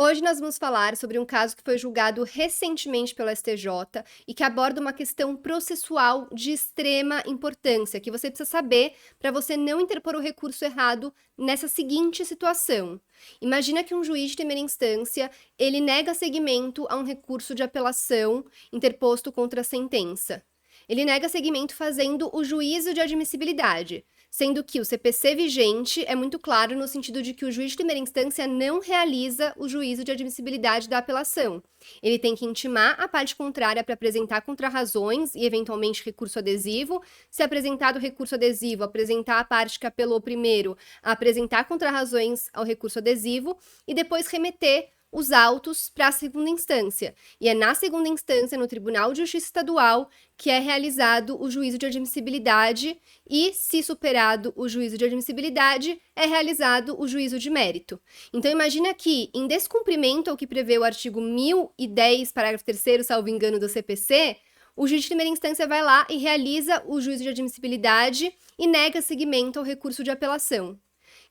Hoje nós vamos falar sobre um caso que foi julgado recentemente pelo STJ e que aborda uma questão processual de extrema importância, que você precisa saber para você não interpor o recurso errado nessa seguinte situação. Imagina que um juiz de primeira instância, ele nega seguimento a um recurso de apelação interposto contra a sentença. Ele nega seguimento fazendo o juízo de admissibilidade, sendo que o CPC vigente é muito claro no sentido de que o juiz de primeira instância não realiza o juízo de admissibilidade da apelação. Ele tem que intimar a parte contrária para apresentar contrarrazões e, eventualmente, recurso adesivo. Se apresentado o recurso adesivo, apresentar a parte que apelou primeiro a apresentar contrarrazões ao recurso adesivo e depois remeter os autos para a segunda instância. E é na segunda instância, no Tribunal de Justiça Estadual, que é realizado o juízo de admissibilidade e, se superado o juízo de admissibilidade, é realizado o juízo de mérito. Então, imagina que, em descumprimento ao que prevê o artigo 1010, parágrafo 3º, salvo engano, do CPC, o juiz de primeira instância vai lá e realiza o juízo de admissibilidade e nega seguimento ao recurso de apelação.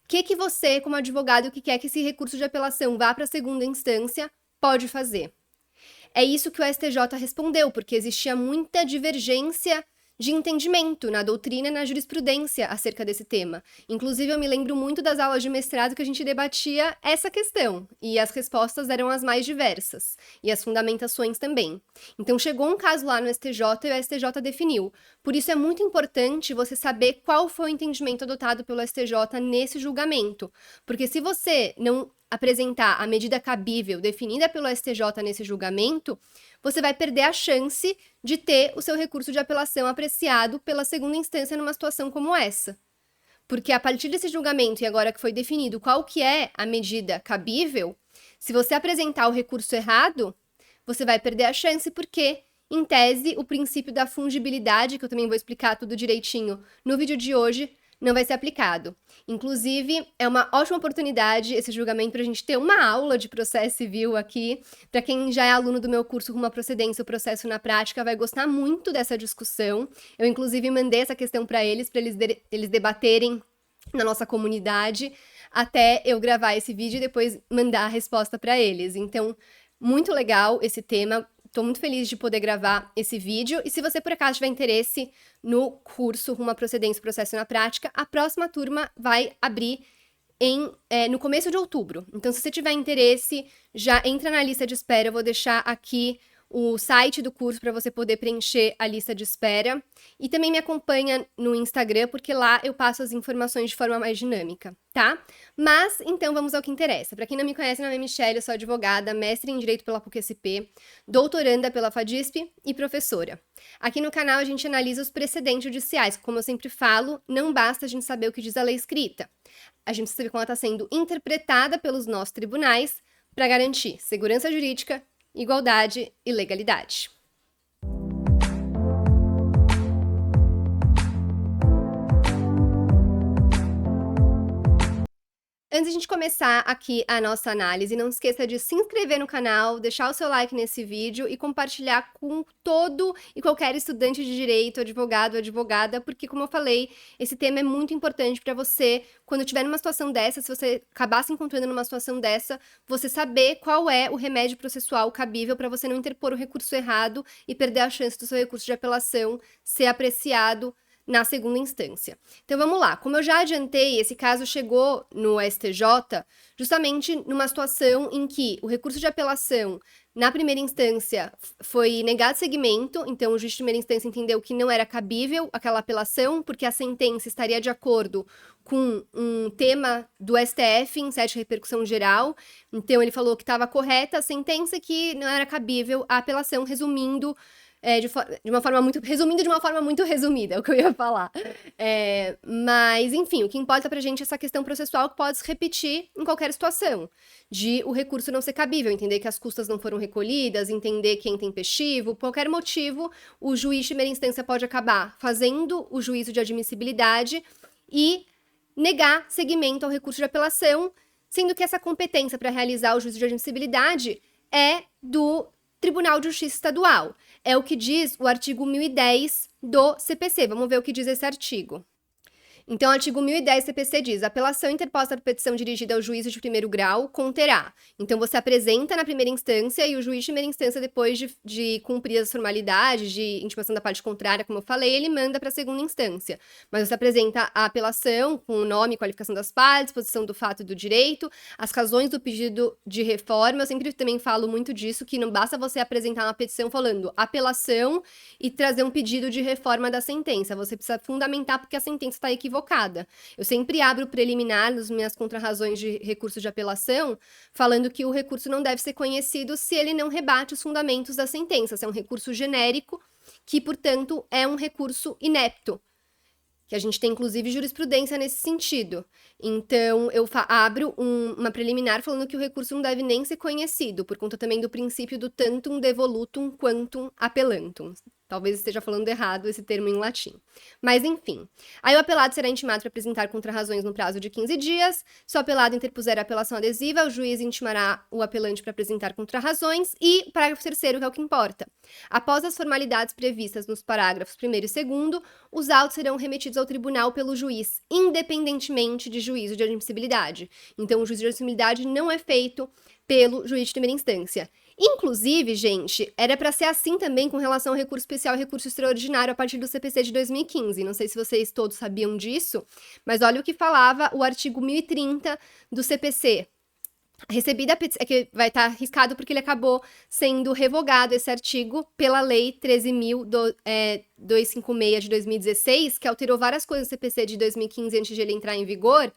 O que você, como advogado que quer que esse recurso de apelação vá para a segunda instância, pode fazer? É isso que o STJ respondeu, porque existia muita divergência de entendimento na doutrina e na jurisprudência acerca desse tema. Inclusive, eu me lembro muito das aulas de mestrado que a gente debatia essa questão, e as respostas eram as mais diversas, e as fundamentações também. Então, chegou um caso lá no STJ e o STJ definiu. Por isso, é muito importante você saber qual foi o entendimento adotado pelo STJ nesse julgamento, porque se você não apresentar a medida cabível definida pelo STJ nesse julgamento, você vai perder a chance de ter o seu recurso de apelação apreciado pela segunda instância numa situação como essa. Porque a partir desse julgamento, e agora que foi definido qual que é a medida cabível, se você apresentar o recurso errado, você vai perder a chance porque, em tese, o princípio da fungibilidade, que eu também vou explicar tudo direitinho no vídeo de hoje, não vai ser aplicado. Inclusive, é uma ótima oportunidade esse julgamento para a gente ter uma aula de processo civil aqui. Para quem já é aluno do meu curso Rumo à Procedência, o Processo na Prática, vai gostar muito dessa discussão. Eu, inclusive, mandei essa questão para eles debaterem na nossa comunidade, até eu gravar esse vídeo e depois mandar a resposta para eles. Então, muito legal esse tema. Estou muito feliz de poder gravar esse vídeo. E se você, por acaso, tiver interesse no curso Rumo à Procedência e Processo na Prática, a próxima turma vai abrir no começo de outubro. Então, se você tiver interesse, já entra na lista de espera. Eu vou deixar aqui o site do curso para você poder preencher a lista de espera. E também me acompanha no Instagram, porque lá eu passo as informações de forma mais dinâmica, tá? Mas, então, vamos ao que interessa. Para quem não me conhece, meu nome é Michelle, eu sou advogada, mestre em Direito pela PUC-SP, doutoranda pela FADISP e professora. Aqui no canal a gente analisa os precedentes judiciais. Como eu sempre falo, não basta a gente saber o que diz a lei escrita. A gente precisa saber como ela está sendo interpretada pelos nossos tribunais para garantir segurança jurídica, igualdade e legalidade. Antes de a gente começar aqui a nossa análise, não esqueça de se inscrever no canal, deixar o seu like nesse vídeo e compartilhar com todo e qualquer estudante de direito, advogado, advogada, porque, como eu falei, esse tema é muito importante para você, quando estiver numa situação dessa, se você acabar se encontrando numa situação dessa, você saber qual é o remédio processual cabível para você não interpor o recurso errado e perder a chance do seu recurso de apelação ser apreciado na segunda instância. Então vamos lá, como eu já adiantei, esse caso chegou no STJ justamente numa situação em que o recurso de apelação na primeira instância foi negado seguimento, então o juiz de primeira instância entendeu que não era cabível aquela apelação, porque a sentença estaria de acordo com um tema do STF em sede de repercussão geral, então ele falou que estava correta a sentença e que não era cabível a apelação, resumindo de uma forma muito resumida, é o que eu ia falar. Mas, enfim, o que importa pra gente é essa questão processual que pode se repetir em qualquer situação, de o recurso não ser cabível, entender que as custas não foram recolhidas, entender quem tem tempestivo, por qualquer motivo, o juiz de primeira instância pode acabar fazendo o juízo de admissibilidade e negar seguimento ao recurso de apelação, sendo que essa competência para realizar o juízo de admissibilidade é do Tribunal de Justiça Estadual. É o que diz o artigo 1010 do CPC. Vamos ver o que diz esse artigo. Então, o artigo 1010 CPC diz: a apelação interposta por petição dirigida ao juízo de primeiro grau conterá. Então, você apresenta na primeira instância e o juiz de primeira instância, depois de cumprir as formalidades de intimação da parte contrária, como eu falei, ele manda para a segunda instância. Mas você apresenta a apelação com o nome, qualificação das partes, posição do fato e do direito, as razões do pedido de reforma. Eu sempre também falo muito disso, que não basta você apresentar uma petição falando apelação e trazer um pedido de reforma da sentença. Você precisa fundamentar porque a sentença está equivocada. Eu sempre abro preliminar nas minhas contrarrazões de recurso de apelação, falando que o recurso não deve ser conhecido se ele não rebate os fundamentos da sentença, se é um recurso genérico, que, portanto, é um recurso inepto, que a gente tem, inclusive, jurisprudência nesse sentido. Então, eu abro uma preliminar falando que o recurso não deve nem ser conhecido, por conta também do princípio do tantum devolutum quantum appellantum. Talvez esteja falando errado esse termo em latim. Mas, enfim. Aí o apelado será intimado para apresentar contrarrazões no prazo de 15 dias. Se o apelado interpuser a apelação adesiva, o juiz intimará o apelante para apresentar contrarrazões. E, parágrafo 3º, que é o que importa. Após as formalidades previstas nos parágrafos 1º e 2º, os autos serão remetidos ao tribunal pelo juiz, independentemente de juízo de admissibilidade. Então, o juízo de admissibilidade não é feito pelo juiz de primeira instância. Inclusive, gente, era para ser assim também com relação ao recurso especial e recurso extraordinário a partir do CPC de 2015. Não sei se vocês todos sabiam disso, mas olha o que falava o artigo 1030 do CPC. Recebida a petição, é que vai estar riscado porque ele acabou sendo revogado, esse artigo, pela Lei 13.256 de 2016, que alterou várias coisas no CPC de 2015 antes de ele entrar em vigor,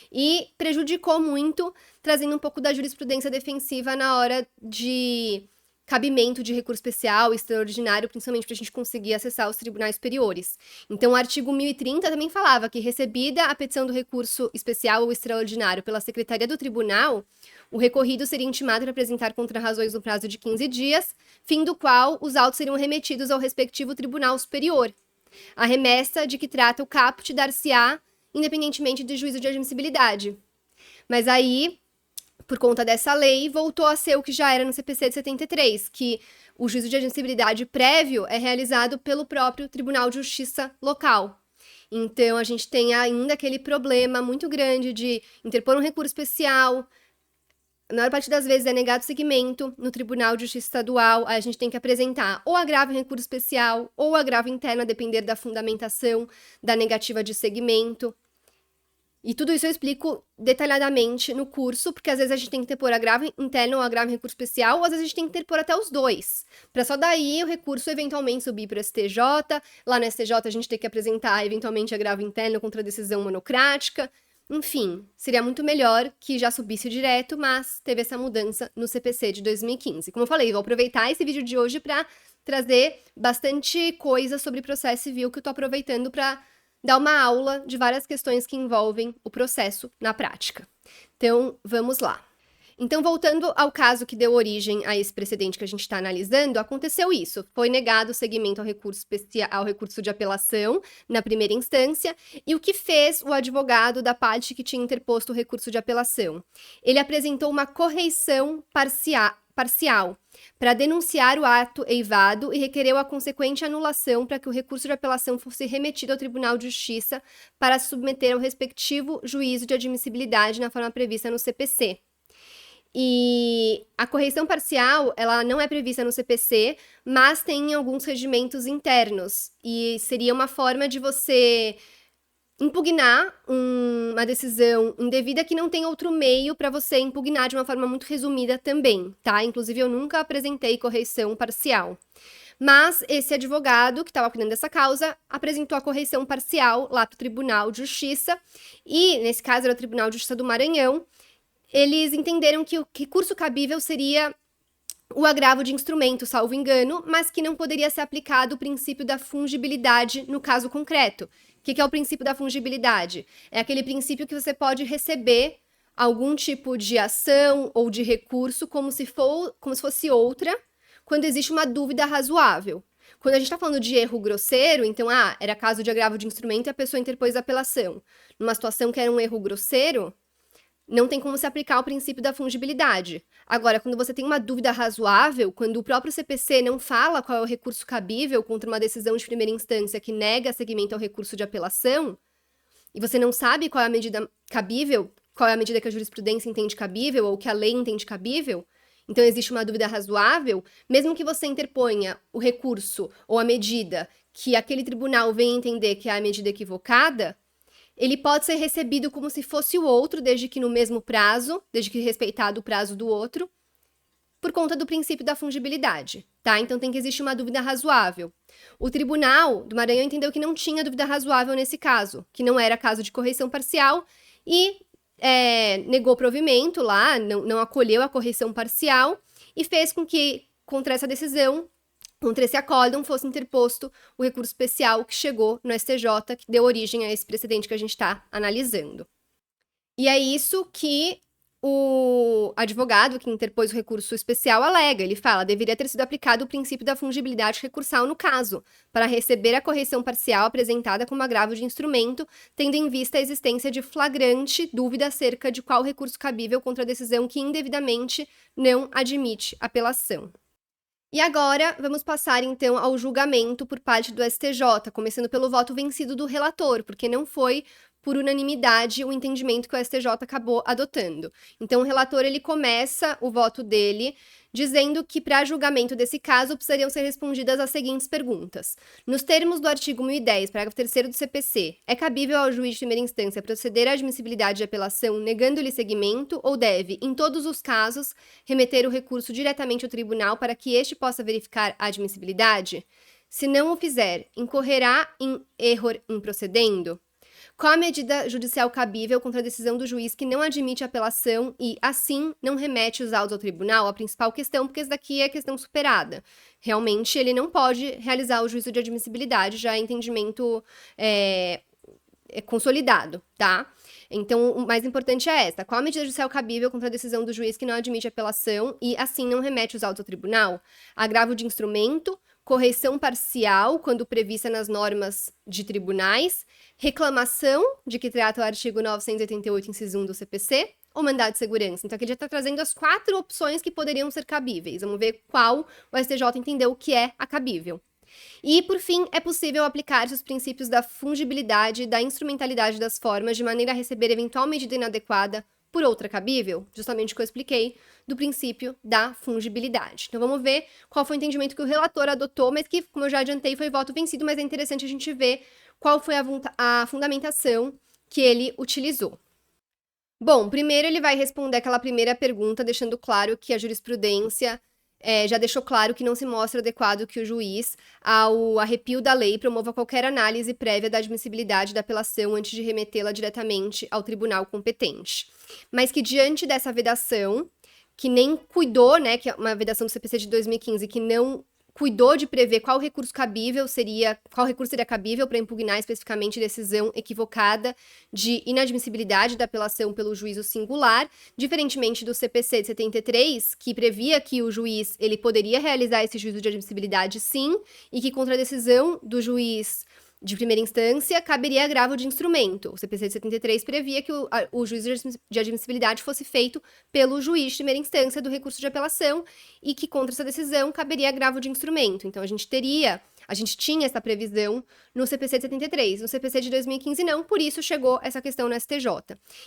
e prejudicou muito, trazendo um pouco da jurisprudência defensiva na hora de cabimento de recurso especial, extraordinário, principalmente para a gente conseguir acessar os tribunais superiores. Então, o artigo 1030 também falava que, recebida a petição do recurso especial ou extraordinário pela Secretaria do Tribunal, o recorrido seria intimado para apresentar contrarrazões no prazo de 15 dias, fim do qual os autos seriam remetidos ao respectivo Tribunal Superior. A remessa de que trata o caput dar-se-á independentemente do juízo de admissibilidade. Mas aí, por conta dessa lei, voltou a ser o que já era no CPC de 73, que o juízo de admissibilidade prévio é realizado pelo próprio Tribunal de Justiça local. Então, a gente tem ainda aquele problema muito grande de interpor um recurso especial. A maior parte das vezes é negado segmento no Tribunal de Justiça Estadual, aí a gente tem que apresentar ou agravo em recurso especial ou agravo interno, a depender da fundamentação da negativa de segmento. E tudo isso eu explico detalhadamente no curso, porque às vezes a gente tem que interpor agravo interno ou agravo em recurso especial, ou às vezes a gente tem que interpor até os dois, para só daí o recurso eventualmente subir para o STJ, lá no STJ a gente tem que apresentar eventualmente agravo interno contra decisão monocrática. Enfim, seria muito melhor que já subisse direto, mas teve essa mudança no CPC de 2015. Como eu falei, vou aproveitar esse vídeo de hoje para trazer bastante coisa sobre processo civil que eu tô aproveitando para dar uma aula de várias questões que envolvem o processo na prática. Então, vamos lá. Então, voltando ao caso que deu origem a esse precedente que a gente está analisando, aconteceu isso. Foi negado o seguimento ao recurso de apelação na primeira instância, e o que fez o advogado da parte que tinha interposto o recurso de apelação? Ele apresentou uma correição parcial para denunciar o ato eivado e requereu a consequente anulação para que o recurso de apelação fosse remetido ao Tribunal de Justiça para se submeter ao respectivo juízo de admissibilidade na forma prevista no CPC. E a correição parcial, ela não é prevista no CPC, mas tem alguns regimentos internos. E seria uma forma de você impugnar uma decisão indevida que não tem outro meio para você impugnar de uma forma muito resumida também, tá? Inclusive, eu nunca apresentei correição parcial. Mas esse advogado que estava cuidando dessa causa apresentou a correição parcial lá para o Tribunal de Justiça. E, nesse caso, era o Tribunal de Justiça do Maranhão. Eles entenderam que o recurso cabível seria o agravo de instrumento, salvo engano, mas que não poderia ser aplicado o princípio da fungibilidade no caso concreto. O que é o princípio da fungibilidade? É aquele princípio que você pode receber algum tipo de ação ou de recurso como se fosse outra, quando existe uma dúvida razoável. Quando a gente está falando de erro grosseiro, então, era caso de agravo de instrumento e a pessoa interpôs a apelação. Numa situação que era um erro grosseiro, não tem como se aplicar o princípio da fungibilidade. Agora, quando você tem uma dúvida razoável, quando o próprio CPC não fala qual é o recurso cabível contra uma decisão de primeira instância que nega seguimento ao recurso de apelação, e você não sabe qual é a medida cabível, qual é a medida que a jurisprudência entende cabível ou que a lei entende cabível, então existe uma dúvida razoável, mesmo que você interponha o recurso ou a medida que aquele tribunal venha entender que é a medida equivocada, ele pode ser recebido como se fosse o outro, desde que no mesmo prazo, desde que respeitado o prazo do outro, por conta do princípio da fungibilidade, tá? Então tem que existir uma dúvida razoável. O Tribunal do Maranhão entendeu que não tinha dúvida razoável nesse caso, que não era caso de correição parcial e negou provimento lá, não acolheu a correção parcial e fez com que, contra essa decisão, contra esse acórdão, fosse interposto o recurso especial que chegou no STJ, que deu origem a esse precedente que a gente está analisando. E é isso que o advogado que interpôs o recurso especial alega. Ele fala: deveria ter sido aplicado o princípio da fungibilidade recursal no caso, para receber a correção parcial apresentada como agravo de instrumento, tendo em vista a existência de flagrante dúvida acerca de qual recurso cabível contra a decisão que indevidamente não admite apelação. E agora, vamos passar então ao julgamento por parte do STJ, começando pelo voto vencido do relator, porque não foi por unanimidade o entendimento que o STJ acabou adotando. Então, o relator ele começa o voto dele dizendo que, para julgamento desse caso, precisariam ser respondidas as seguintes perguntas. Nos termos do artigo 1010, parágrafo 3º do CPC, é cabível ao juiz de primeira instância proceder à admissibilidade de apelação negando-lhe seguimento ou deve, em todos os casos, remeter o recurso diretamente ao tribunal para que este possa verificar a admissibilidade? Se não o fizer, incorrerá em erro improcedendo? Qual a medida judicial cabível contra a decisão do juiz que não admite apelação e, assim, não remete os autos ao tribunal? A principal questão, porque essa daqui é a questão superada. Realmente, ele não pode realizar o juízo de admissibilidade, já é entendimento consolidado, tá? Então, o mais importante é essa. Qual a medida judicial cabível contra a decisão do juiz que não admite apelação e, assim, não remete os autos ao tribunal? Agravo de instrumento, correção parcial, quando prevista nas normas de tribunais, reclamação, de que trata o artigo 988, inciso 1 do CPC, ou mandado de segurança. Então, aqui ele já está trazendo as 4 opções que poderiam ser cabíveis. Vamos ver qual o STJ entendeu que é a cabível. E, por fim, é possível aplicar os princípios da fungibilidade e da instrumentalidade das formas de maneira a receber eventual medida inadequada por outra cabível, justamente o que eu expliquei do princípio da fungibilidade. Então vamos ver qual foi o entendimento que o relator adotou, mas que, como eu já adiantei, foi voto vencido, mas é interessante a gente ver qual foi a fundamentação que ele utilizou. Bom, primeiro ele vai responder aquela primeira pergunta, deixando claro que a jurisprudência já deixou claro que não se mostra adequado que o juiz, ao arrepio da lei, promova qualquer análise prévia da admissibilidade da apelação antes de remetê-la diretamente ao tribunal competente. Mas que, diante dessa vedação, que nem cuidou, né, que é uma vedação do CPC de 2015, que não cuidou de prever qual recurso seria cabível para impugnar especificamente decisão equivocada de inadmissibilidade da apelação pelo juízo singular, diferentemente do CPC de 73, que previa que o juiz ele poderia realizar esse juízo de admissibilidade sim, e que contra a decisão do juiz de primeira instância, caberia agravo de instrumento. O CPC de 73 previa que o juízo de admissibilidade fosse feito pelo juiz de primeira instância do recurso de apelação e que contra essa decisão caberia agravo de instrumento. Então, a gente tinha essa previsão no CPC de 73. No CPC de 2015, não, por isso chegou essa questão no STJ.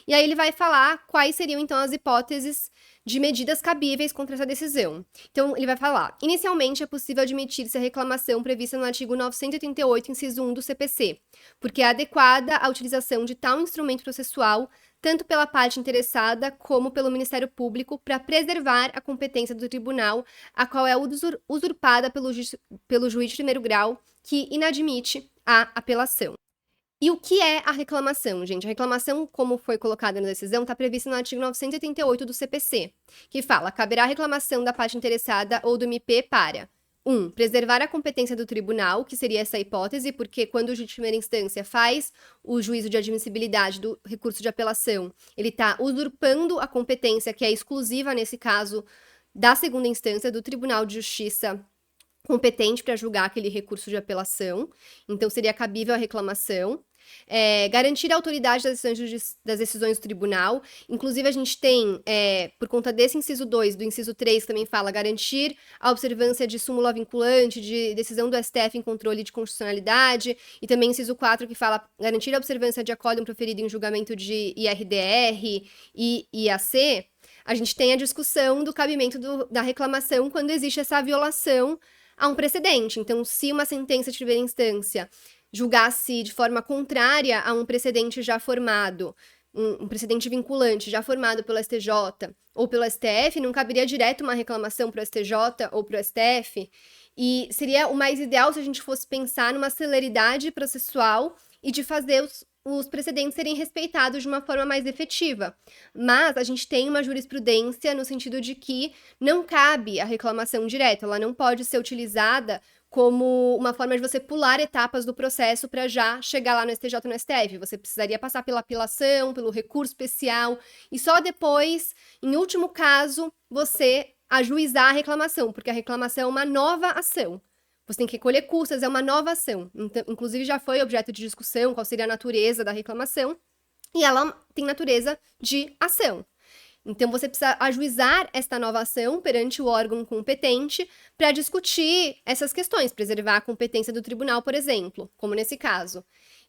E aí ele vai falar quais seriam, então, as hipóteses de medidas cabíveis contra essa decisão. Então, ele vai falar: inicialmente, é possível admitir-se a reclamação prevista no artigo 988, inciso 1 do CPC, porque é adequada a utilização de tal instrumento processual, tanto pela parte interessada como pelo Ministério Público, para preservar a competência do tribunal, a qual é usurpada pelo juiz de primeiro grau, que inadmite a apelação. E o que é a reclamação, gente? A reclamação, como foi colocada na decisão, está prevista no artigo 988 do CPC, que fala: caberá a reclamação da parte interessada ou do MP para 1. Preservar a competência do tribunal, que seria essa hipótese, porque quando o juiz de primeira instância faz o juízo de admissibilidade do recurso de apelação, ele está usurpando a competência, que é exclusiva, nesse caso, da segunda instância, do Tribunal de Justiça competente para julgar aquele recurso de apelação. Então, seria cabível a reclamação. Garantir a autoridade das decisões do tribunal. Inclusive, a gente tem, por conta desse inciso 2, do inciso 3, que também fala garantir a observância de súmula vinculante, de decisão do STF em controle de constitucionalidade, e também inciso 4, que fala garantir a observância de acórdão proferido em julgamento de IRDR e IAC. A gente tem a discussão do cabimento da reclamação quando existe essa violação a um precedente. Então, se uma sentença de primeira instância julgasse de forma contrária a um precedente já formado, um precedente vinculante já formado pelo STJ ou pelo STF, não caberia direto uma reclamação para o STJ ou para o STF, e seria o mais ideal se a gente fosse pensar numa celeridade processual e de fazer os precedentes serem respeitados de uma forma mais efetiva. Mas a gente tem uma jurisprudência no sentido de que não cabe a reclamação direta, ela não pode ser utilizada como uma forma de você pular etapas do processo para já chegar lá no STJ ou no STF. Você precisaria passar pela apelação, pelo recurso especial, e só depois, em último caso, você ajuizar a reclamação, porque a reclamação é uma nova ação. Você tem que recolher custas, é uma nova ação. Então, inclusive, já foi objeto de discussão qual seria a natureza da reclamação, e ela tem natureza de ação. Então, você precisa ajuizar esta nova ação perante o órgão competente para discutir essas questões, preservar a competência do tribunal, por exemplo, como nesse caso.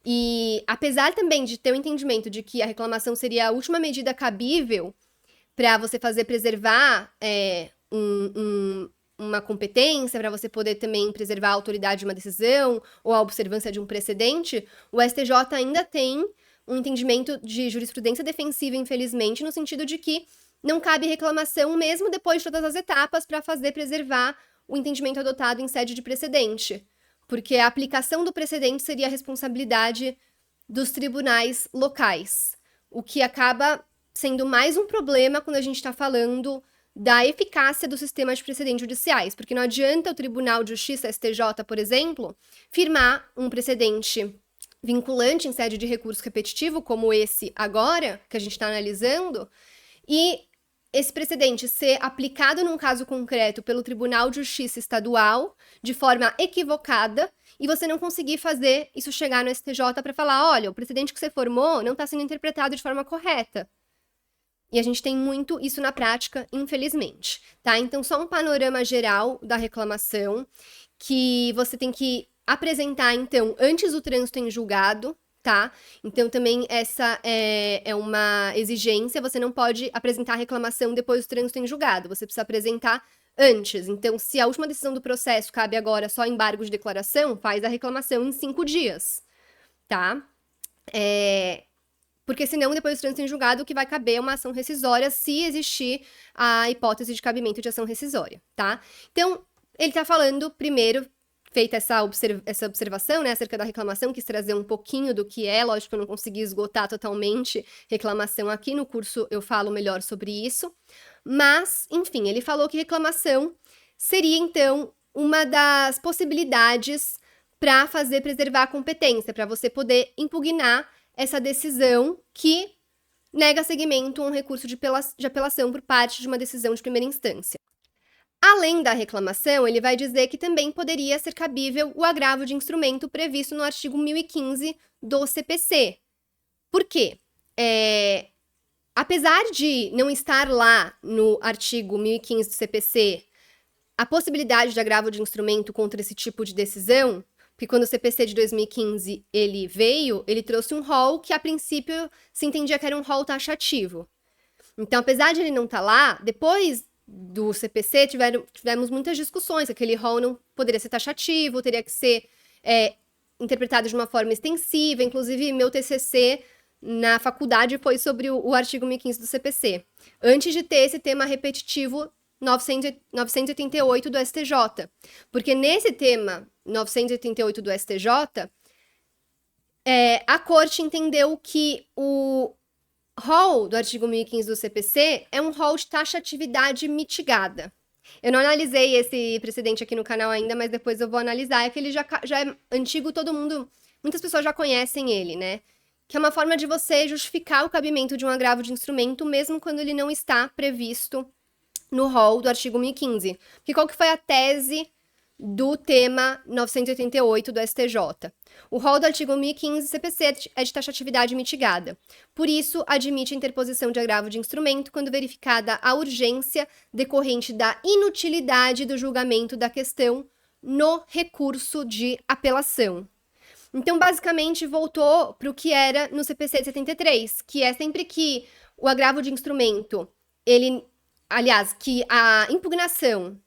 E, apesar também de ter o entendimento de que a reclamação seria a última medida cabível para você fazer preservar uma competência, para você poder também preservar a autoridade de uma decisão ou a observância de um precedente, o STJ ainda tem um entendimento de jurisprudência defensiva, infelizmente, no sentido de que não cabe reclamação mesmo depois de todas as etapas para fazer preservar o entendimento adotado em sede de precedente, porque a aplicação do precedente seria a responsabilidade dos tribunais locais, o que acaba sendo mais um problema quando a gente está falando da eficácia do sistema de precedentes judiciais, porque não adianta o Tribunal de Justiça, STJ, por exemplo, firmar um precedente vinculante em sede de recurso repetitivo, como esse agora, que a gente está analisando, e esse precedente ser aplicado num caso concreto pelo Tribunal de Justiça Estadual de forma equivocada, e você não conseguir fazer isso chegar no STJ para falar, olha, o precedente que você formou não está sendo interpretado de forma correta. E a gente tem muito isso na prática, infelizmente, tá? Então, só um panorama geral da reclamação, que você tem que apresentar, então, antes do trânsito em julgado, tá? Então, também essa é uma exigência, você não pode apresentar a reclamação depois do trânsito em julgado, você precisa apresentar antes. Então, se a última decisão do processo cabe agora só embargo de declaração, faz a reclamação em 5 dias, tá? Porque senão, depois do trânsito em julgado, o que vai caber é uma ação rescisória, se existir a hipótese de cabimento de ação rescisória, tá? Então, ele tá falando, primeiro, feita essa observação, né, acerca da reclamação, quis trazer um pouquinho do que é, lógico que eu não consegui esgotar totalmente reclamação aqui, no curso eu falo melhor sobre isso, mas, enfim, ele falou que reclamação seria, então, uma das possibilidades para fazer preservar a competência, para você poder impugnar essa decisão que nega seguimento a um recurso de apelação por parte de uma decisão de primeira instância. Além da reclamação, ele vai dizer que também poderia ser cabível o agravo de instrumento previsto no artigo 1015 do CPC. Por quê? Apesar de não estar lá no artigo 1015 do CPC a possibilidade de agravo de instrumento contra esse tipo de decisão, porque quando o CPC de 2015 ele veio, ele trouxe um rol que a princípio se entendia que era um rol taxativo. Então, apesar de ele não estar lá, depois do CPC tivemos muitas discussões, aquele rol não poderia ser taxativo, teria que ser interpretado de uma forma extensiva, inclusive meu TCC na faculdade foi sobre o artigo 1015 do CPC, antes de ter esse tema repetitivo 988 do STJ, porque nesse tema 988 do STJ, a corte entendeu que o rol do artigo 1015 do CPC é um rol de taxatividade mitigada. Eu não analisei esse precedente aqui no canal ainda, mas depois eu vou analisar. É que ele já é antigo, muitas pessoas já conhecem ele, né? Que é uma forma de você justificar o cabimento de um agravo de instrumento, mesmo quando ele não está previsto no rol do artigo 1015. Porque qual que foi a tese do tema 988 do STJ. O rol do artigo 1015 CPC é de taxatividade mitigada. Por isso, admite a interposição de agravo de instrumento quando verificada a urgência decorrente da inutilidade do julgamento da questão no recurso de apelação. Então, basicamente, voltou para o que era no CPC de 73, que é sempre que o agravo de instrumento, que a impugnação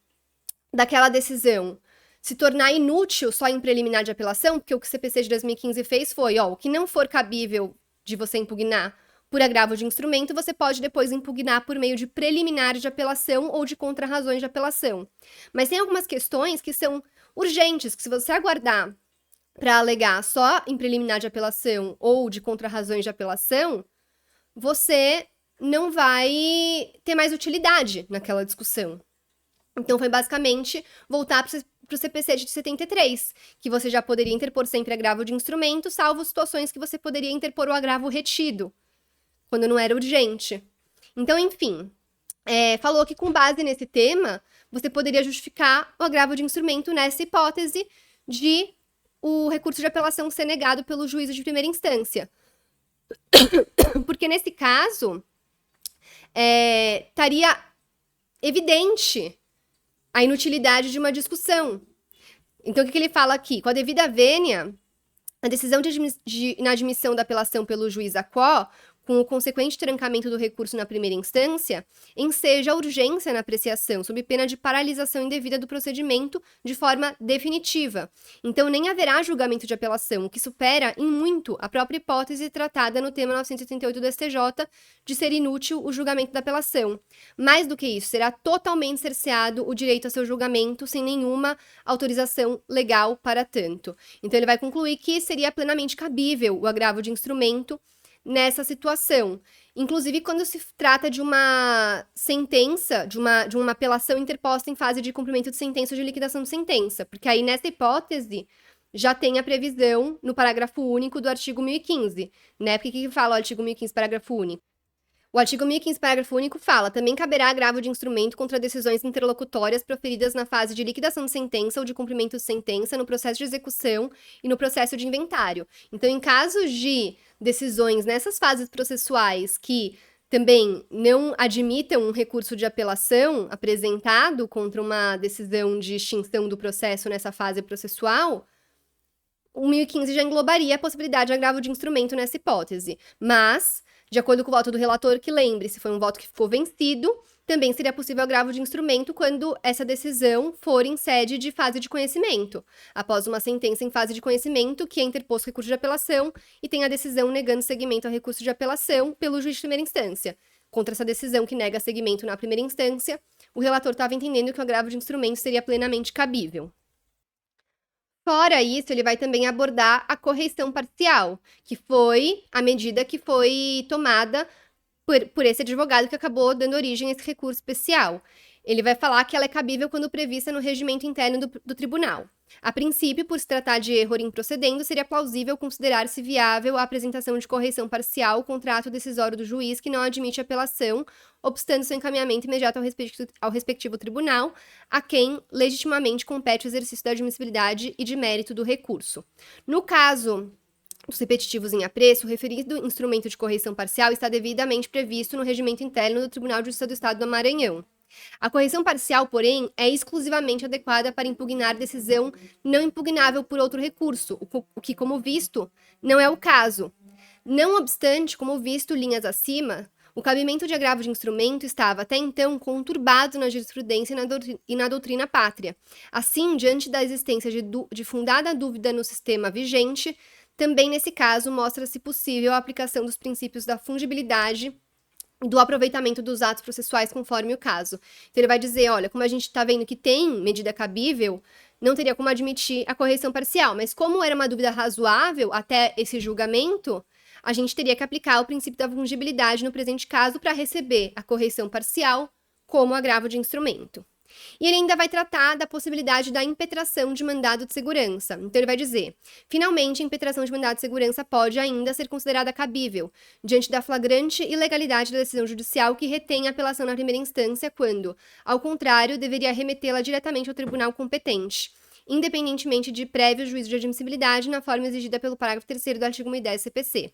daquela decisão se tornar inútil só em preliminar de apelação, porque o que o CPC de 2015 fez foi, o que não for cabível de você impugnar por agravo de instrumento, você pode depois impugnar por meio de preliminar de apelação ou de contrarrazões de apelação. Mas tem algumas questões que são urgentes, que se você aguardar para alegar só em preliminar de apelação ou de contrarrazões de apelação, você não vai ter mais utilidade naquela discussão. Então, foi basicamente voltar para o CPC de 73, que você já poderia interpor sempre agravo de instrumento, salvo situações que você poderia interpor o agravo retido, quando não era urgente. Então, enfim, falou que com base nesse tema, você poderia justificar o agravo de instrumento nessa hipótese de o recurso de apelação ser negado pelo juízo de primeira instância. Porque nesse caso, estaria evidente a inutilidade de uma discussão. Então, o que ele fala aqui? Com a devida vênia, a decisão de inadmissão da apelação pelo juiz aquó, com o consequente trancamento do recurso na primeira instância, enseja a urgência na apreciação, sob pena de paralisação indevida do procedimento de forma definitiva. Então, nem haverá julgamento de apelação, o que supera em muito a própria hipótese tratada no tema 988 do STJ de ser inútil o julgamento da apelação. Mais do que isso, será totalmente cerceado o direito a seu julgamento sem nenhuma autorização legal para tanto. Então, ele vai concluir que seria plenamente cabível o agravo de instrumento nessa situação. Inclusive, quando se trata de uma sentença, de uma apelação interposta em fase de cumprimento de sentença ou de liquidação de sentença, porque aí, nessa hipótese, já tem a previsão no parágrafo único do artigo 1015, né? Porque o que fala o artigo 1015, parágrafo único? O artigo 1015, parágrafo único, fala: também caberá agravo de instrumento contra decisões interlocutórias proferidas na fase de liquidação de sentença ou de cumprimento de sentença, no processo de execução e no processo de inventário. Então, em casos de decisões nessas fases processuais que também não admitam um recurso de apelação apresentado contra uma decisão de extinção do processo nessa fase processual, o 1015 já englobaria a possibilidade de agravo de instrumento nessa hipótese. Mas, de acordo com o voto do relator, que lembre-se, foi um voto que ficou vencido, também seria possível agravo de instrumento quando essa decisão for em sede de fase de conhecimento, após uma sentença em fase de conhecimento que é interposto recurso de apelação e tem a decisão negando seguimento ao recurso de apelação pelo juiz de primeira instância. Contra essa decisão que nega seguimento na primeira instância, o relator estava entendendo que o agravo de instrumento seria plenamente cabível. Fora isso, ele vai também abordar a correição parcial, que foi a medida que foi tomada por esse advogado que acabou dando origem a esse recurso especial. Ele vai falar que ela é cabível quando prevista no regimento interno do tribunal. A princípio, por se tratar de erro improcedendo, seria plausível considerar-se viável a apresentação de correição parcial contra ato decisório do juiz que não admite apelação, obstando seu encaminhamento imediato ao respectivo tribunal, a quem legitimamente compete o exercício da admissibilidade e de mérito do recurso. No caso dos repetitivos em apreço, o referido instrumento de correição parcial está devidamente previsto no regimento interno do Tribunal de Justiça do Estado do Maranhão. A correição parcial, porém, é exclusivamente adequada para impugnar decisão não impugnável por outro recurso, o que, como visto, não é o caso. Não obstante, como visto linhas acima, o cabimento de agravo de instrumento estava, até então, conturbado na jurisprudência e na doutrina pátria. Assim, diante da existência de fundada dúvida no sistema vigente, também nesse caso mostra-se possível a aplicação dos princípios da fungibilidade e do aproveitamento dos atos processuais conforme o caso. Então ele vai dizer, olha, como a gente está vendo que tem medida cabível, não teria como admitir a correição parcial, mas como era uma dúvida razoável até esse julgamento, a gente teria que aplicar o princípio da fungibilidade no presente caso para receber a correição parcial como agravo de instrumento. E ele ainda vai tratar da possibilidade da impetração de mandado de segurança. Então ele vai dizer, finalmente, a impetração de mandado de segurança pode ainda ser considerada cabível, diante da flagrante ilegalidade da decisão judicial que retém a apelação na primeira instância, quando, ao contrário, deveria remetê-la diretamente ao tribunal competente. independentemente de prévio juízo de admissibilidade na forma exigida pelo parágrafo 3º do artigo 1010 CPC.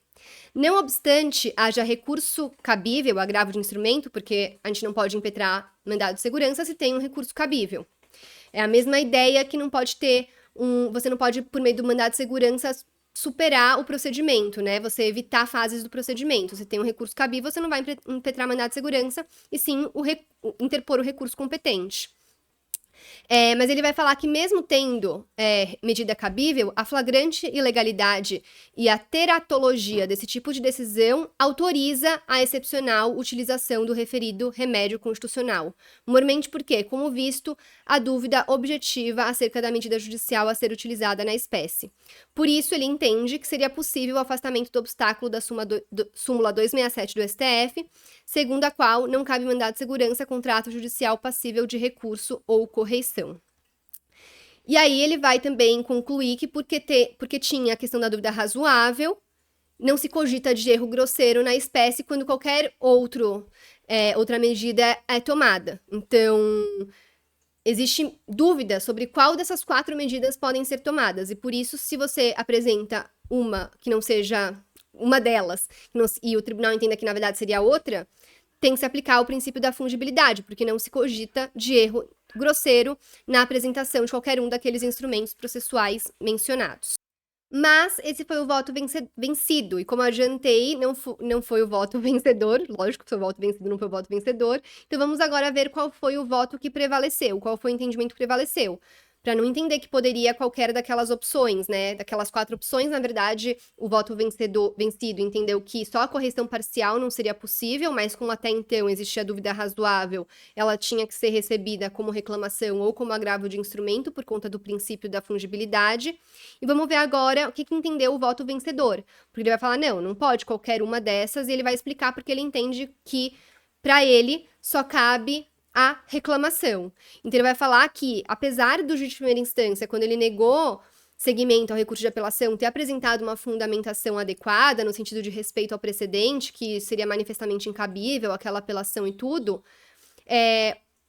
Não obstante haja recurso cabível, agravo de instrumento, porque a gente não pode impetrar mandado de segurança se tem um recurso cabível. É a mesma ideia que não pode ter você não pode, por meio do mandado de segurança, superar o procedimento, né? Você evitar fases do procedimento. Você tem um recurso cabível, você não vai impetrar mandado de segurança, e sim interpor o recurso competente. Mas ele vai falar que mesmo tendo medida cabível, a flagrante ilegalidade e a teratologia desse tipo de decisão autoriza a excepcional utilização do referido remédio constitucional. Mormente porque, como visto, há dúvida objetiva acerca da medida judicial a ser utilizada na espécie. Por isso, ele entende que seria possível o afastamento do obstáculo da súmula 267 do STF, segundo a qual não cabe mandado de segurança contra ato judicial passível de recurso ou correição. E aí ele vai também concluir que porque tinha a questão da dúvida razoável, não se cogita de erro grosseiro na espécie quando qualquer outra medida é tomada. Então, existe dúvida sobre qual dessas 4 medidas podem ser tomadas, e por isso, se você apresenta uma que não seja uma delas, e o tribunal entenda que na verdade seria outra, tem que se aplicar o princípio da fungibilidade, porque não se cogita de erro grosseiro na apresentação de qualquer um daqueles instrumentos processuais mencionados. Mas esse foi o voto vencido, e como eu adiantei, não foi o voto vencedor, lógico que foi o voto vencido, não foi o voto vencedor. Então vamos agora ver qual foi o voto que prevaleceu, qual foi o entendimento que prevaleceu. Para não entender que poderia qualquer daquelas opções, né? Daquelas 4 opções, na verdade, o voto vencido entendeu que só a correção parcial não seria possível, mas como até então existia dúvida razoável, ela tinha que ser recebida como reclamação ou como agravo de instrumento por conta do princípio da fungibilidade. E vamos ver agora o que entendeu o voto vencedor. Porque ele vai falar, não pode qualquer uma dessas, e ele vai explicar porque ele entende que, para ele, só cabe a reclamação. Então, ele vai falar que, apesar do juiz de primeira instância, quando ele negou seguimento ao recurso de apelação, ter apresentado uma fundamentação adequada, no sentido de respeito ao precedente, que seria manifestamente incabível, aquela apelação e tudo,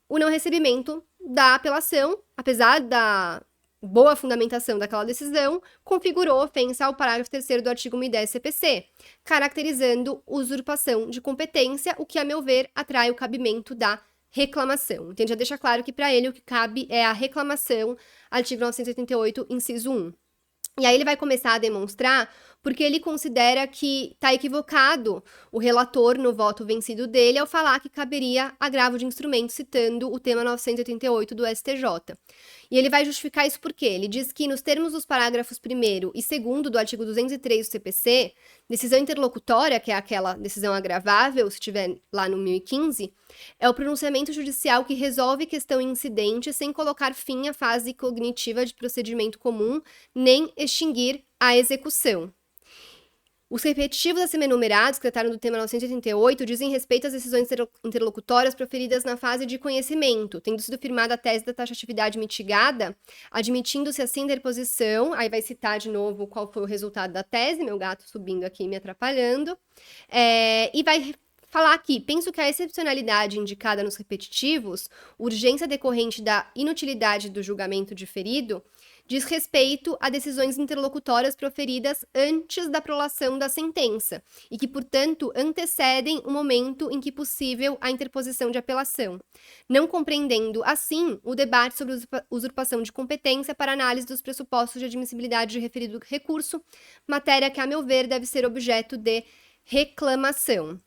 o não recebimento da apelação, apesar da boa fundamentação daquela decisão, configurou ofensa ao parágrafo 3º do artigo 1010 CPC, caracterizando usurpação de competência, o que, a meu ver, atrai o cabimento da reclamação. Então, já deixa claro que para ele o que cabe é a reclamação, artigo 988, inciso 1. E aí ele vai começar a demonstrar porque ele considera que está equivocado o relator no voto vencido dele ao falar que caberia agravo de instrumento, citando o tema 988 do STJ. E ele vai justificar isso porque ele diz que, nos termos dos parágrafos 1º e 2º do artigo 203 do CPC, decisão interlocutória, que é aquela decisão agravável, se tiver lá no 1015, é o pronunciamento judicial que resolve questão incidente sem colocar fim à fase cognitiva de procedimento comum, nem extinguir a execução. Os repetitivos acima enumerados, que trataram do tema 988, dizem respeito às decisões interlocutórias proferidas na fase de conhecimento, tendo sido firmada a tese da taxatividade mitigada, admitindo-se assim interposição, aí vai citar de novo qual foi o resultado da tese, meu gato subindo aqui me atrapalhando, e vai falar aqui, penso que a excepcionalidade indicada nos repetitivos, urgência decorrente da inutilidade do julgamento diferido, diz respeito a decisões interlocutórias proferidas antes da prolação da sentença e que, portanto, antecedem o momento em que possível a interposição de apelação, não compreendendo, assim, o debate sobre usurpação de competência para análise dos pressupostos de admissibilidade de referido recurso, matéria que, a meu ver, deve ser objeto de reclamação.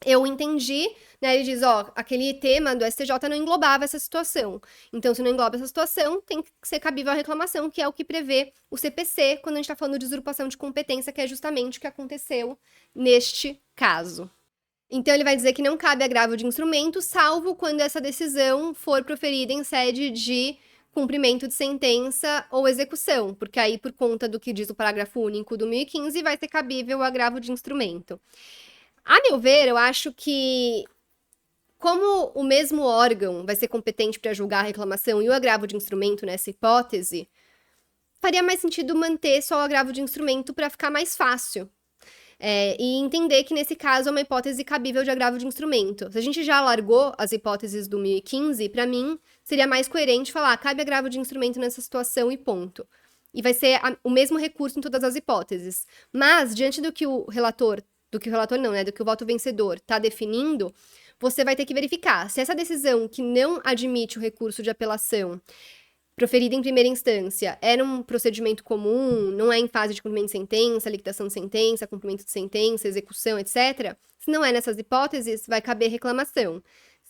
Eu entendi, né, ele diz, aquele tema do STJ não englobava essa situação. Então, se não engloba essa situação, tem que ser cabível a reclamação, que é o que prevê o CPC, quando a gente está falando de usurpação de competência, que é justamente o que aconteceu neste caso. Então, ele vai dizer que não cabe agravo de instrumento, salvo quando essa decisão for proferida em sede de cumprimento de sentença ou execução, porque aí, por conta do que diz o parágrafo único do 1015, vai ser cabível o agravo de instrumento. A meu ver, eu acho que, como o mesmo órgão vai ser competente para julgar a reclamação e o agravo de instrumento nessa hipótese, faria mais sentido manter só o agravo de instrumento para ficar mais fácil. E entender que, nesse caso, é uma hipótese cabível de agravo de instrumento. Se a gente já largou as hipóteses do 1015, para mim, seria mais coerente falar, cabe agravo de instrumento nessa situação e ponto. E vai ser o mesmo recurso em todas as hipóteses. Mas, diante do que o relator não, né, do que o voto vencedor está definindo, você vai ter que verificar se essa decisão que não admite o recurso de apelação proferida em primeira instância era um procedimento comum, não é em fase de cumprimento de sentença, liquidação de sentença, cumprimento de sentença, execução, etc. Se não é nessas hipóteses, vai caber reclamação.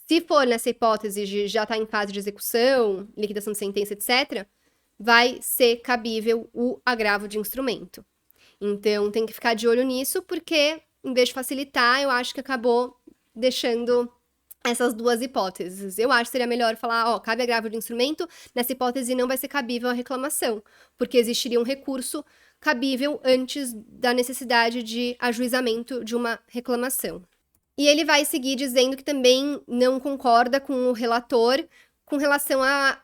Se for nessa hipótese de já estar em fase de execução, liquidação de sentença, etc., vai ser cabível o agravo de instrumento. Então, tem que ficar de olho nisso, porque, em vez de facilitar, eu acho que acabou deixando essas duas hipóteses. Eu acho que seria melhor falar, ó, cabe agravo de instrumento, nessa hipótese não vai ser cabível a reclamação, porque existiria um recurso cabível antes da necessidade de ajuizamento de uma reclamação. E ele vai seguir dizendo que também não concorda com o relator com relação à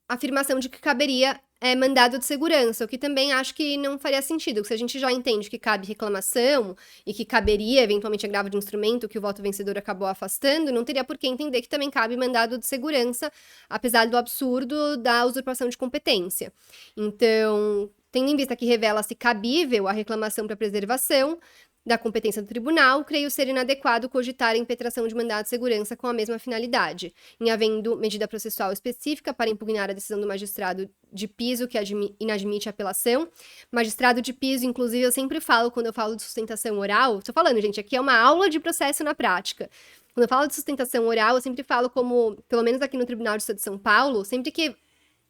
afirmação de que caberia mandado de segurança, o que também acho que não faria sentido, se a gente já entende que cabe reclamação e que caberia eventualmente agravo de instrumento que o voto vencedor acabou afastando, não teria por que entender que também cabe mandado de segurança, apesar do absurdo da usurpação de competência. Então, tendo em vista que revela-se cabível a reclamação para preservação da competência do tribunal, creio ser inadequado cogitar a impetração de mandado de segurança com a mesma finalidade, em havendo medida processual específica para impugnar a decisão do magistrado de piso que inadmite a apelação. Magistrado de piso, inclusive, eu sempre falo, quando eu falo de sustentação oral, tô falando, gente, aqui é uma aula de processo na prática. Quando eu falo de sustentação oral, eu sempre falo como, pelo menos aqui no Tribunal de Justiça de São Paulo, sempre que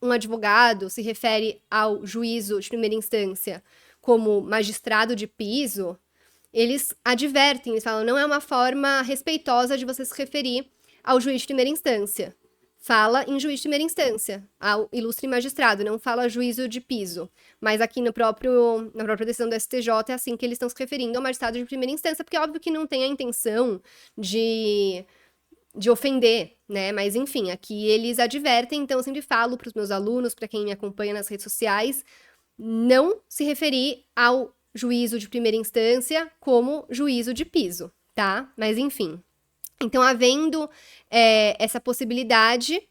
um advogado se refere ao juízo de primeira instância como magistrado de piso, eles advertem, eles falam, não é uma forma respeitosa de você se referir ao juiz de primeira instância. Fala em juiz de primeira instância, ao ilustre magistrado, não fala juízo de piso. Mas aqui na própria decisão do STJ é assim que eles estão se referindo ao magistrado de primeira instância, porque é óbvio que não tem a intenção de ofender, né? Mas enfim, aqui eles advertem, então eu sempre falo para os meus alunos, para quem me acompanha nas redes sociais, não se referir ao juízo de primeira instância como juízo de piso, tá? Mas enfim. Então, havendo essa possibilidade,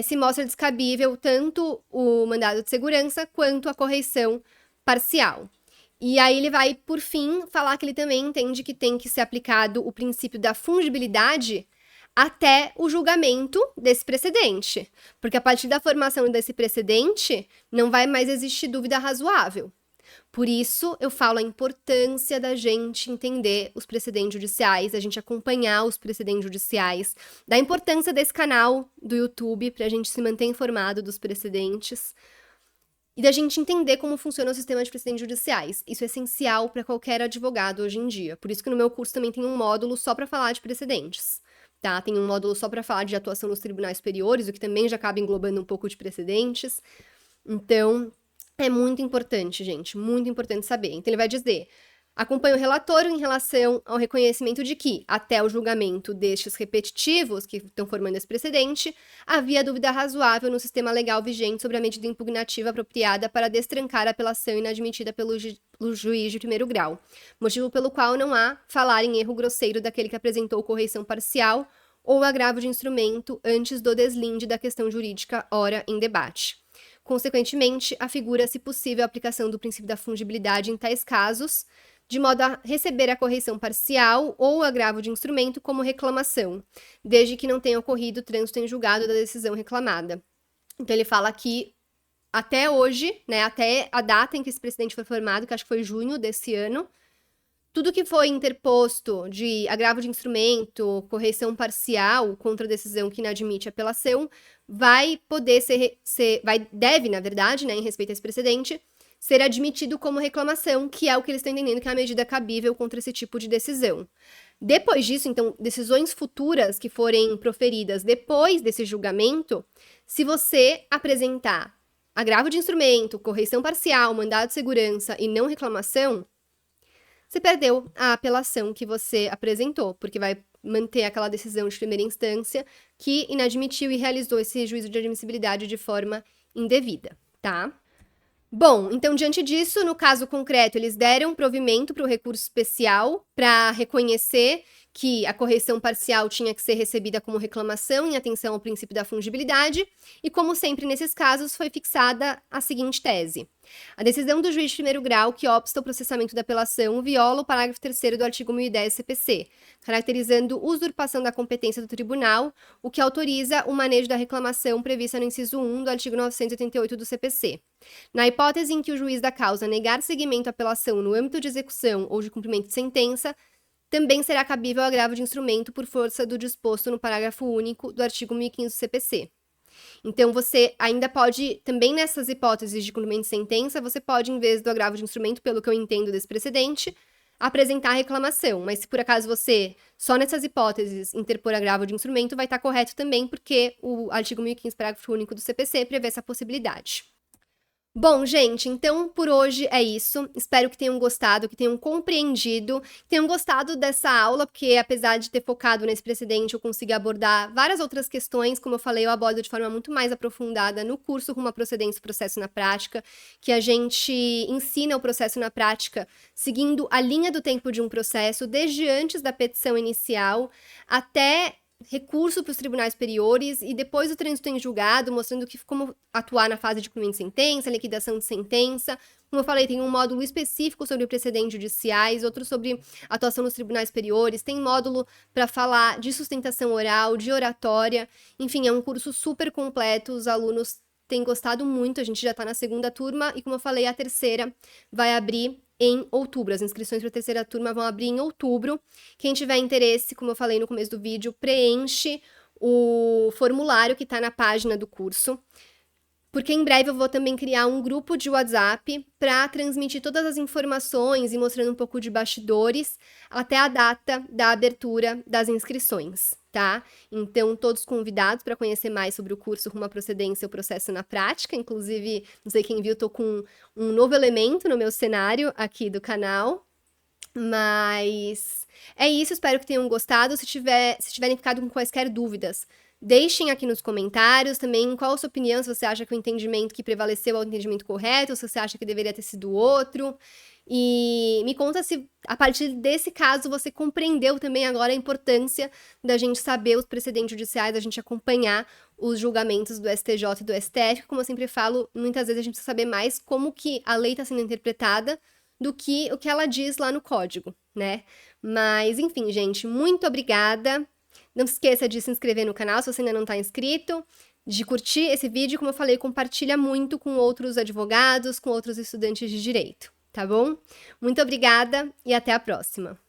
se mostra descabível tanto o mandado de segurança quanto a correição parcial. E aí ele vai, por fim, falar que ele também entende que tem que ser aplicado o princípio da fungibilidade até o julgamento desse precedente. Porque a partir da formação desse precedente, não vai mais existir dúvida razoável. Por isso, eu falo a importância da gente entender os precedentes judiciais, a gente acompanhar os precedentes judiciais, da importância desse canal do YouTube para a gente se manter informado dos precedentes e da gente entender como funciona o sistema de precedentes judiciais. Isso é essencial para qualquer advogado hoje em dia. Por isso que no meu curso também tem um módulo só para falar de precedentes. Tá? Tem um módulo só para falar de atuação nos tribunais superiores, o que também já acaba englobando um pouco de precedentes. Então, é muito importante, gente, muito importante saber. Então, ele vai dizer, acompanha o relator em relação ao reconhecimento de que, até o julgamento destes repetitivos, que estão formando esse precedente, havia dúvida razoável no sistema legal vigente sobre a medida impugnativa apropriada para destrancar a apelação inadmitida pelo juiz de primeiro grau, motivo pelo qual não há falar em erro grosseiro daquele que apresentou correição parcial ou agravo de instrumento antes do deslinde da questão jurídica ora em debate. Consequentemente, afigura, se possível, a aplicação do princípio da fungibilidade em tais casos, de modo a receber a correição parcial ou agravo de instrumento como reclamação, desde que não tenha ocorrido trânsito em julgado da decisão reclamada. Então, ele fala que até hoje, né, até a data em que esse precedente foi formado, que acho que foi junho desse ano, tudo que foi interposto de agravo de instrumento, correição parcial contra a decisão que inadmite apelação, vai poder deve, na verdade, né, em respeito a esse precedente, ser admitido como reclamação, que é o que eles estão entendendo que é a medida cabível contra esse tipo de decisão. Depois disso, então, decisões futuras que forem proferidas depois desse julgamento, se você apresentar agravo de instrumento, correição parcial, mandado de segurança e não reclamação, você perdeu a apelação que você apresentou, porque vai manter aquela decisão de primeira instância que inadmitiu e realizou esse juízo de admissibilidade de forma indevida, tá? Bom, então diante disso, no caso concreto, eles deram provimento para o recurso especial para reconhecer que a correção parcial tinha que ser recebida como reclamação em atenção ao princípio da fungibilidade, e como sempre nesses casos, foi fixada a seguinte tese: a decisão do juiz de primeiro grau que obsta o processamento da apelação viola o parágrafo 3º do artigo 1010 CPC, caracterizando usurpação da competência do tribunal, o que autoriza o manejo da reclamação prevista no inciso 1 do artigo 988 do CPC. Na hipótese em que o juiz da causa negar seguimento à apelação no âmbito de execução ou de cumprimento de sentença, também será cabível o agravo de instrumento por força do disposto no parágrafo único do artigo 1015 do CPC. Então, você ainda pode, também nessas hipóteses de cumprimento de sentença, você pode, em vez do agravo de instrumento, pelo que eu entendo desse precedente, apresentar a reclamação. Mas se por acaso você, só nessas hipóteses, interpor agravo de instrumento, vai estar correto também, porque o artigo 1015, parágrafo único do CPC, prevê essa possibilidade. Bom, gente, então por hoje é isso. Espero que tenham gostado, que tenham compreendido, que tenham gostado dessa aula, porque apesar de ter focado nesse precedente, eu consegui abordar várias outras questões. Como eu falei, eu abordo de forma muito mais aprofundada no curso Rumo à Procedência e Processo na Prática, que a gente ensina o processo na prática seguindo a linha do tempo de um processo, desde antes da petição inicial até recurso para os tribunais superiores e depois o trânsito em julgado, mostrando como atuar na fase de cumprimento de sentença, liquidação de sentença. Como eu falei, tem um módulo específico sobre precedentes judiciais, outro sobre atuação nos tribunais superiores, tem módulo para falar de sustentação oral, de oratória. Enfim, é um curso super completo, os alunos têm gostado muito, a gente já está na segunda turma e, como eu falei, a terceira vai abrir em outubro. As inscrições para a terceira turma vão abrir em outubro. Quem tiver interesse, como eu falei no começo do vídeo, preenche o formulário que está na página do curso, porque em breve eu vou também criar um grupo de WhatsApp para transmitir todas as informações e mostrando um pouco de bastidores até a data da abertura das inscrições, tá? Então, todos convidados para conhecer mais sobre o curso Rumo à Procedência e o Processo na Prática. Inclusive, não sei quem viu, tô com um novo elemento no meu cenário aqui do canal. Mas é isso, espero que tenham gostado. Se tiverem ficado com quaisquer dúvidas, deixem aqui nos comentários também qual a sua opinião, se você acha que o entendimento que prevaleceu é o entendimento correto, se você acha que deveria ter sido outro. E me conta se, a partir desse caso, você compreendeu também agora a importância da gente saber os precedentes judiciais, da gente acompanhar os julgamentos do STJ e do STF. Como eu sempre falo, muitas vezes a gente precisa saber mais como que a lei está sendo interpretada do que o que ela diz lá no código, né? Mas, enfim, gente, muito obrigada. Não se esqueça de se inscrever no canal se você ainda não está inscrito, de curtir esse vídeo, como eu falei, compartilha muito com outros advogados, com outros estudantes de direito, tá bom? Muito obrigada e até a próxima!